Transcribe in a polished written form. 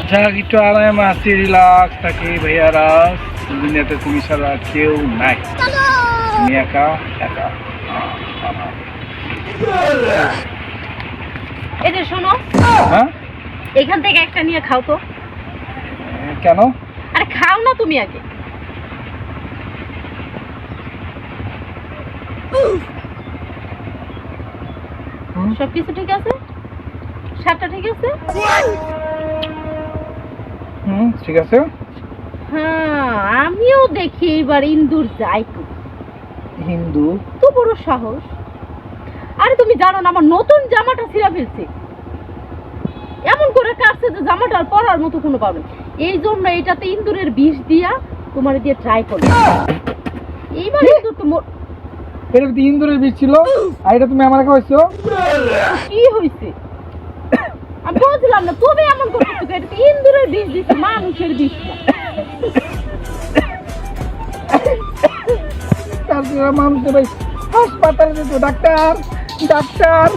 যাক একটু আরামে আছি, রিল্যাক্স থাকি ভাইয়ারা। দুনিয়াতে তুমি ছাড়া কেউ নাই, তুমি একা একা। এই যে শোনো, হ্যাঁ এখান থেকে একটা নিয়ে খাও তো। কেন? আরে খাও না তুমি আগে। সবকিছু ঠিক আছে? স্বাদটা ঠিক আছে? ঠিক আছে। হ্যাঁ, আমিও দেখি এবার ইন্দুর যাই তো। হিন্দু তো বড় সাহস! আরে তুমি জানো না আমার নতুন জামাটা ছিঁড়া ফেলছে, এমন করে কাটছে যে জামাটা আর পরার মতো কোনো পাবে। এই জন্য এটাতে ইন্দুরের বিষ দিয়া তোমার দিয়ে ট্রাই করবে। এইবার ইন্দুর তো এটা কি ইন্দুরের বীজ ছিল? আর এটা তুমি আমার খাওয়াইছো? কি হয়েছে আমি বুঝলাম না, তুমি এমন করতেছো কেন? এটা তো ইন্দুরের বিষ দিচ্ছে, মানুষের বিষ না। তারপরে মানুষ ভাই হাসপাতালে যেত, ডাক্তার ডাক্তার